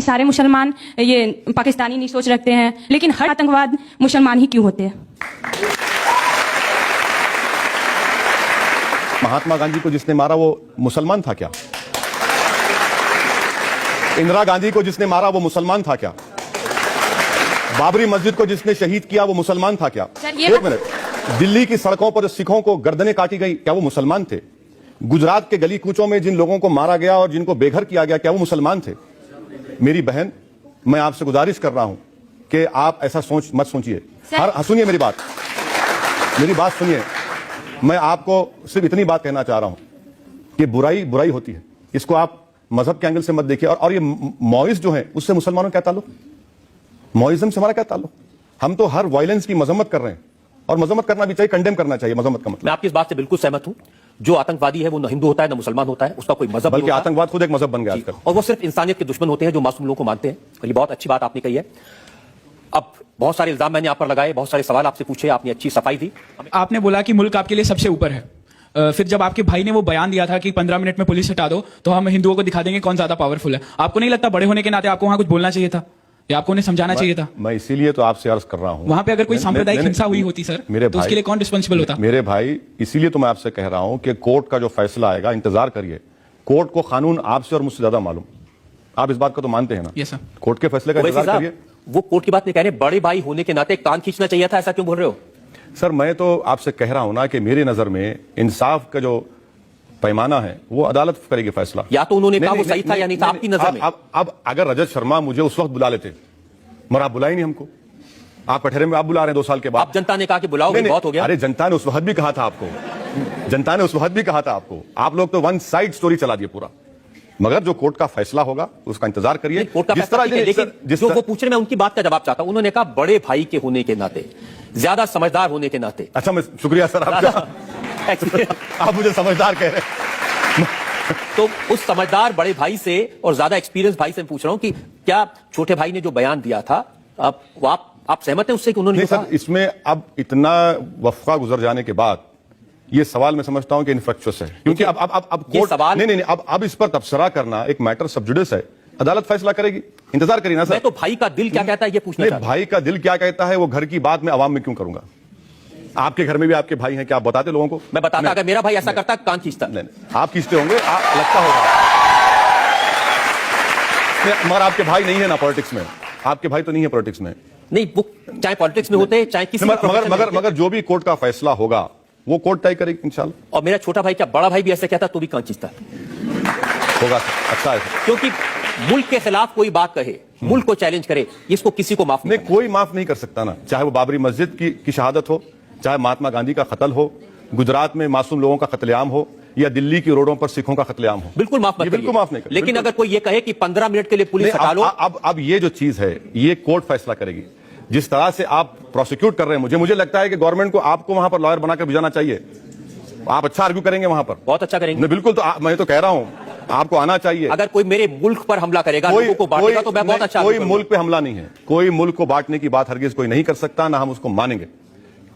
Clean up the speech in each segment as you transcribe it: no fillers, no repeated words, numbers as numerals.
सारे मुसलमान ये पाकिस्तानी नहीं सोच रखते हैं, लेकिन हर आतंकवाद मुसलमान ही क्यों होते हैं? महात्मा गांधी को जिसने मारा वो मुसलमान था क्या? इंदिरा गांधी को जिसने मारा वो मुसलमान था क्या? बाबरी मस्जिद को जिसने शहीद किया वो मुसलमान था क्या? एक मिनट, दिल्ली की सड़कों पर सिखों को गर्दनें काटी गई, क्या वो मुसलमान थे? गुजरात के गली कूचों में जिन लोगों को मारा गया और जिनको बेघर किया गया, क्या वो मुसलमान थे? मेरी बहन, मैं आपसे गुजारिश कर रहा हूं कि आप ऐसा मत सोचिए। सुनिए मेरी बात सुनिए। मैं आपको सिर्फ इतनी बात कहना चाह रहा हूं कि बुराई बुराई होती है, इसको आप मजहब के एंगल से मत देखिए। और ये मौइज जो है उससे मुसलमानों का क्या ताल्लुक? मौइज्म से हमारा क्या ताल्लुक? हम तो हर वायलेंस की मजम्मत कर रहे हैं, और मजम्मत करना भी चाहिए, कंडेम करना चाहिए। मजम्मत का मतलब, मैं आपकी इस बात से बिल्कुल सहमत हूं। जो आतंकवादी है वो न हिंदू होता है न मुसलमान होता है, उसका कोई मजहब बल्कि आतंकवाद खुद एक मजहब बन गया आजकल, और वो सिर्फ इंसानियत के दुश्मन होते हैं जो मासूम लोगों को मानते हैं। ये बहुत अच्छी बात आपने कही है। अब बहुत सारे इल्जाम मैंने आप पर लगाए, बहुत सारे सवाल आपसे पूछे, आपने अच्छी सफाई दी। आपने बोला कि मुल्क आपके लिए सबसे ऊपर है। फिर जब आपके भाई ने वो बयान दिया था कि 15 मिनट में पुलिस हटा दो तो हम हिंदुओं को दिखा देंगे कौन ज्यादा पावरफुल है, आपको नहीं लगता बड़े होने के नाते आपको वहां कुछ बोलना चाहिए था या आपको उन्हें समझाना चाहिए था? मैं इसीलिए तो आपसे अर्ज कर रहा हूं, वहां पे अगर कोई सांप्रदायिक हिंसा हुई होती सर तो उसके लिए कौन रिस्पॉन्सिबल होता? मेरे भाई, इसीलिए तो मैं आपसे कह रहा हूं कि कोर्ट का जो फैसला आएगा इंतजार करिए। कोर्ट को कानून आपसे और मुझसे ज्यादा मालूम, आप इस बात को तो मानते हैं ना? Yes sir. कोर्ट के फैसले का इंतजार करिए। वो कोर्ट की बात नहीं कह रहे, बड़े भाई होने के नाते कान खींचना चाहिए था, ऐसा क्यों बोल रहे हो? सर, मैं तो आपसे कह रहा हूं ना कि मेरी नजर में इंसाफ का जो पैमाना है वो अदालत करेगी फैसला। या तो उन्होंने कहा वो सही था या नहीं था आपकी नजर में? अब अगर रजत शर्मा मुझे उस वक्त बुला लेते, मगर आप बुलाए नहीं हमको। आप कठहरे में आप बुला रहे हैं 2 साल के बाद। आप जनता ने कहा कि बुलाओ, बहुत हो गया। अरे जनता ने उस वक्त भी कहा था आपको, जनता ने उस वक्त भी कहा था आपको। आप लोग तो वन साइड स्टोरी चला दिए पूरा। मगर जो कोर्ट का फैसला होगा उसका इंतजार करिए। जिस तरह वो पूछ रहे, मैं उनकी बात का जवाब चाहता हूं। उन्होंने कहा बड़े भाई के होने के नाते, ज्यादा समझदार होने के नाते। अच्छा, मैं शुक्रिया सर आपका। आप मुझे समझदार कह रहे हैं। तो उस समझदार बड़े भाई से और ज्यादा एक्सपीरियंस भाई से मैं पूछ रहा हूं कि क्या छोटे भाई ने जो बयान दिया था, आप सहमत हैं उससे कि उन्होंने? नहीं सर, इसमें अब इतना वक्फा गुजर जाने के बाद ये सवाल मैं समझता हूं कि इनफ्रक्चुअस है, क्योंकि अब कोर्ट सवाल नहीं, अब इस पर तबसरा करना एक मैटर सब जुडिस है। अदालत फैसला करेगी, इंतजार करिए ना सर। मैं तो भाई का दिल क्या कहता है ये पूछना चाहता हूं। भाई का दिल क्या कहता है वो घर की बात मैं आवाम में क्यों करूंगा? आपके घर में भी आपके भाई हैं, क्या आप बताते लोगों को? मैं बताता, अगर मेरा भाई ऐसा करता कान खींचता। नहीं, आप खींचते होंगे, लगता होगा, मगर आपके भाई नहीं है ना पॉलिटिक्स में। आपके भाई तो नहीं है पॉलिटिक्स में। नहीं, वो चाहे पॉलिटिक्स में होते चाहे किसी मगर जो भी कोर्ट का फैसला होगा वो कोर्ट तय करेगी इंशाल्लाह। और मेरा छोटा भाई क्या बड़ा भाई भी ऐसे कहता तो भी कान खींचता होगा। अच्छा है, क्योंकि मुल्क के खिलाफ कोई बात कहे, मुल्क को चैलेंज करे, इसको किसी को माफ नहीं, कोई माफ नहीं कर सकता ना। चाहे वो बाबरी मस्जिद की शहादत हो, चाहे महात्मा गांधी का कत्ल हो, गुजरात में मासूम लोगों का कत्लेआम हो, या दिल्ली की रोडों पर सिखों का कत्लेआम हो, बिल्कुल माफ नहीं कर। लेकिन अगर कोई ये कहे कि 15 मिनट के लिए पुलिस हटा लो, अब ये जो चीज है ये कोर्ट फैसला करेगी। जिस तरह से आप प्रोसिक्यूट कर रहे हैं, मुझे लगता है कि गवर्नमेंट को आपको वहां पर लॉयर बनाकर भेजना चाहिए। आप अच्छा आर्ग्यू करेंगे वहां पर, बहुत अच्छा करेंगे। बिल्कुल, तो मैं तो कह रहा हूं आपको आना चाहिए। अगर कोई मेरे मुल्क पर हमला करेगा, लोगों को बांटेगा, तो मैं बहुत अच्छा। कोई मुल्क पे हमला नहीं है, कोई मुल्क को बांटने की बात हरगिज कोई नहीं कर सकता, ना हम उसको मानेंगे।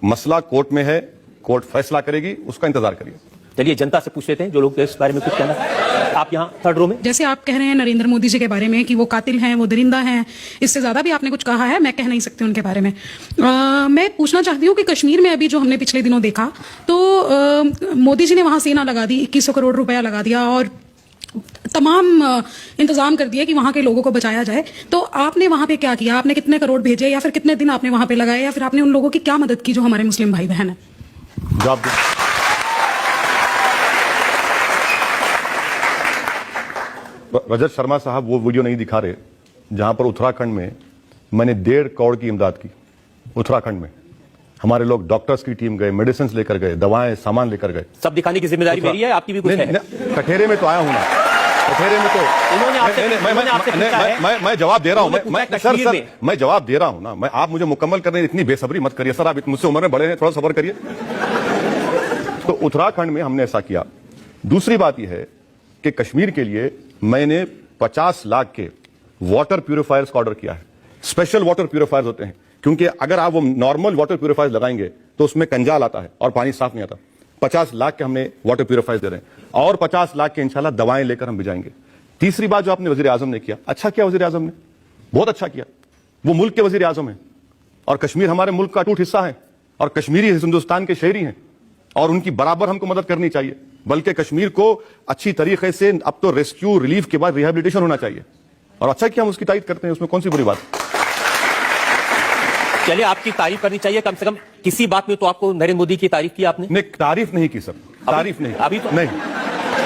मसला कोर्ट में है, कोर्ट फैसला करेगी, उसका इंतजार करिए। चलिए जनता से पूछ लेते हैं जो लोग इस बारे में कुछ कहना है। आप यहाँ 3rd रो में। जैसे आप कह रहे हैं नरेंद्र मोदी जी के बारे में कि वो कातिल हैं, वो दरिंदा हैं, इससे ज्यादा भी आपने कुछ कहा है, मैं कह नहीं सकती उनके बारे में। मैं पूछना चाहती हूँ कि कश्मीर में अभी जो हमने पिछले दिनों देखा, तो मोदी जी ने वहां सेना लगा दी, 2100 करोड़ रुपया लगा दिया और तमाम इंतजाम कर दिए कि वहां के लोगों को बचाया जाए। तो आपने वहां पे क्या किया? आपने कितने करोड़ भेजे, या फिर कितने दिन आपने वहां पे लगाए, या फिर आपने उन लोगों की क्या मदद की जो हमारे मुस्लिम भाई बहन है? रजत शर्मा साहब वो वीडियो नहीं दिखा रहे जहां पर उत्तराखंड में मैंने 1.5 करोड़ की इमदाद की। उत्तराखंड में हमारे लोग डॉक्टर्स की टीम गए, मेडिसिन लेकर गए, दवाएं सामान लेकर गए। सब दिखाने की जिम्मेदारी मेरी है, आपकी भी कुछ है? कठेरे में तो आया हूं ना, कठेरे में तो मैं जवाब दे रहा हूं। सर मैं जवाब दे रहा हूं ना, आप मुझे मुकम्मल करने इतनी बेसब्री मत करिए सर। आप मुझसे उम्र में बड़े हैं, थोड़ा सब्र करिए। तो उत्तराखंड में हमने ऐसा किया। दूसरी बात यह है कि कश्मीर के लिए मैंने 50 लाख के वाटर प्यूरिफायर्स का ऑर्डर किया है। स्पेशल वाटर प्यूरिफायर्स होते हैं, क्योंकि अगर आप वो नॉर्मल वाटर प्यूरिफायर्स लगाएंगे तो उसमें कंजाल आता है और पानी साफ नहीं आता। 50 लाख के हमने वाटर प्यूरिफायर्स दे रहे हैं, और 50 लाख के इंशाल्लाह दवाएं लेकर हम भिजाएंगे। तीसरी बात जो आपने वजीर आजम ने किया, अच्छा किया वजीर आजम ने, बहुत अच्छा किया। वो मुल्क के वजीर आजम है और कश्मीर हमारे मुल्क का अटूट हिस्सा है और कश्मीरी हिंदुस्तान के शहरी हैं और उनकी बराबर हमको मदद करनी चाहिए, बल्कि कश्मीर को अच्छी तरीके से अब तो रेस्क्यू रिलीफ के बाद रिहेबिलिटेशन होना चाहिए और अच्छा किया हम उसकी तारीफ करते हैं, उसमें कौन सी बुरी बात। चलिए, आपकी तारीफ करनी चाहिए, कम से कम किसी बात में तो आपको नरेंद्र मोदी की तारीफ की आपने। नहीं, तारीफ नहीं की सर, तारीफ नहीं, अभी तो नहीं,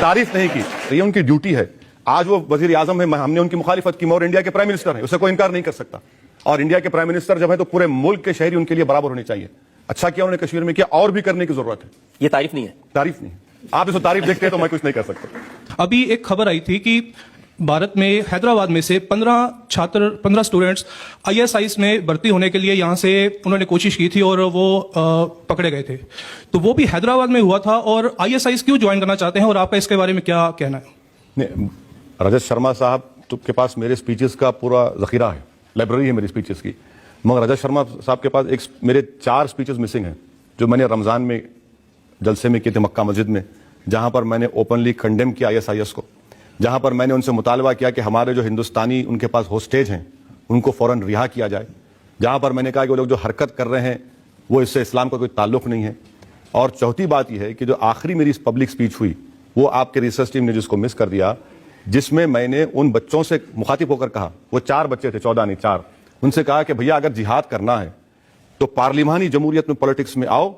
तारीफ नहीं की, तो ये उनकी ड्यूटी है। आज वो वजीर आजम है, हमने उनकी मुखालिफत की, और इंडिया के प्राइम मिनिस्टर है, उसे कोई इनकार नहीं कर सकता। और इंडिया के प्राइम मिनिस्टर जब है तो पूरे मुल्क के शहरी उनके लिए बराबर होने चाहिए। अच्छा किया उन्होंने कश्मीर में किया, और भी करने की जरूरत है। ये तारीफ नहीं है, तारीफ नहीं। आप इसको तारीफ देखते हैं तो मैं कुछ नहीं कर सकता। अभी एक खबर आई थी कि भारत में हैदराबाद में से 15 स्टूडेंट्स ISIS में भर्ती होने के लिए यहाँ से उन्होंने कोशिश की थी और वो पकड़े गए थे। तो वो भी हैदराबाद में हुआ था और ISIS क्यों ज्वाइन करना चाहते हैं और आपका इसके बारे में क्या कहना है? नहीं, रजत शर्मा साहब के पास मेरे स्पीचेस का पूरा जखीरा है, लाइब्रेरी है मेरी स्पीचेस की, मगर रजत शर्मा साहब के पास मेरे 4 स्पीचेस मिसिंग हैं जो मैंने रमजान में जलसे में किए थे मक्का मस्जिद में, जहां पर मैंने ओपनली कंडेम किया ISIS को, जहां पर मैंने उनसे मुतालबा किया कि हमारे जो हिंदुस्तानी उनके पास होस्टेज हैं उनको फौरन रिहा किया जाए, जहां पर मैंने कहा कि वो लोग जो हरकत कर रहे हैं वो इससे इस्लाम का कोई ताल्लुक नहीं है। और चौथी बात यह है कि जो आखिरी मेरी पब्लिक स्पीच हुई वो आपके रिसर्च टीम ने जिसको मिस कर दिया, जिसमें मैंने उन बच्चों से मुखातिब होकर कहा, वो 4 बच्चे थे, 14 नहीं 4, उनसे कहा कि भैया अगर जिहाद करना है तो पार्लिमानी जमहूरियत में पॉलिटिक्स में आओ